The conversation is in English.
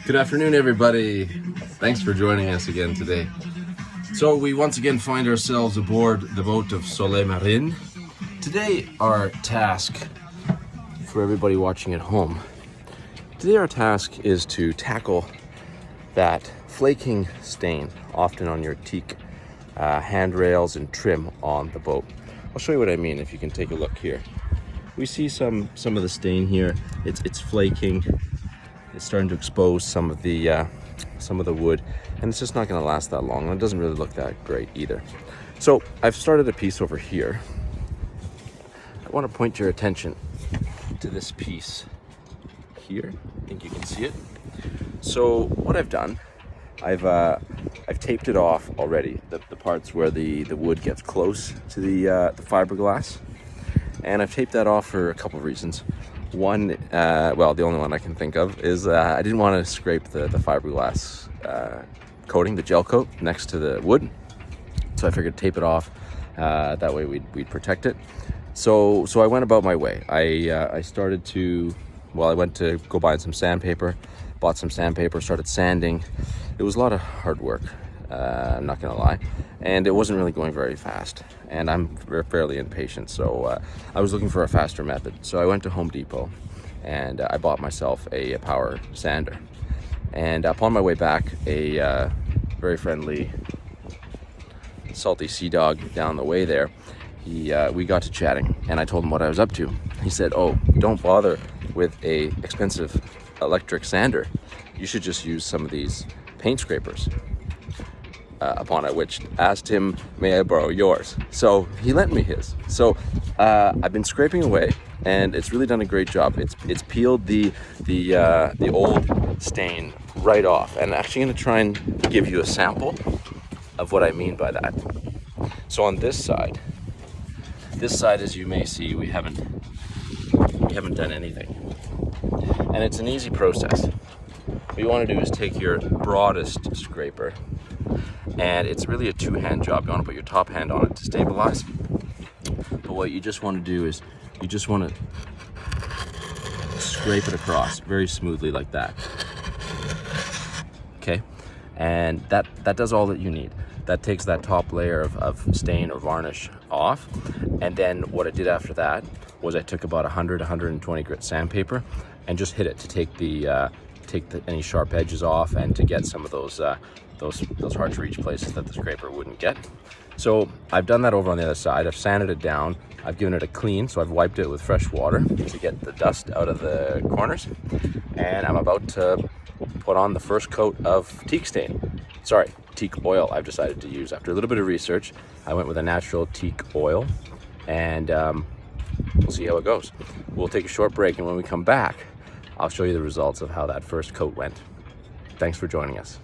Good afternoon, everybody. Thanks for joining us again today. So we once again find ourselves aboard the boat of Soleil Marin. Today our task, for everybody watching at home, is to tackle that flaking stain often on your teak handrails and trim on the boat. I'll show you what I mean if you can take a look here. We see some of the stain here. It's flaking. It's starting to expose some of the wood, and it's just not going to last that long, and it doesn't really look that great either. So I've started a piece over here. I want to point your attention to this piece here. I think you can see it. So what I've done, I've taped it off already, the parts where the wood gets close to the fiberglass, and I've taped that off for a couple of reasons. One, well, the only one I can think of is I didn't want to scrape the fiberglass coating, the gel coat, next to the wood. So I figured tape it off. That way we'd protect it. So I went about my way. I went to go buy some sandpaper, bought some sandpaper, started sanding. It was a lot of hard work, I'm not gonna lie. And it wasn't really going very fast. And I'm fairly impatient, so I was looking for a faster method. So I went to Home Depot and I bought myself a power sander. And upon my way back, a very friendly salty sea dog down the way there, we got to chatting, and I told him what I was up to. He said, "Oh, don't bother with a expensive electric sander. You should just use some of these paint scrapers." Upon it, which asked him, "May I borrow yours?" So he lent me his. So I've been scraping away, and it's really done a great job. It's peeled the old stain right off. And I'm actually going to try and give you a sample of what I mean by that. So on this side, as you may see, we haven't done anything, and it's an easy process. What you want to do is take your broadest scraper, and it's really a two-hand job. You want to put your top hand on it to stabilize. But what you just want to do is you just want to scrape it across very smoothly like that. Okay, and that does all that you need. That takes that top layer of stain or varnish off. And then what I did after that was I took about 120 grit sandpaper and just hit it to take any sharp edges off, and to get some of those hard to reach places that the scraper wouldn't get. So I've done that over on the other side. I've sanded it down. I've given it a clean, so I've wiped it with fresh water to get the dust out of the corners. And I'm about to put on the first coat of teak oil I've decided to use. After a little bit of research, I went with a natural teak oil, and we'll see how it goes. We'll take a short break, and when we come back, I'll show you the results of how that first coat went. Thanks for joining us.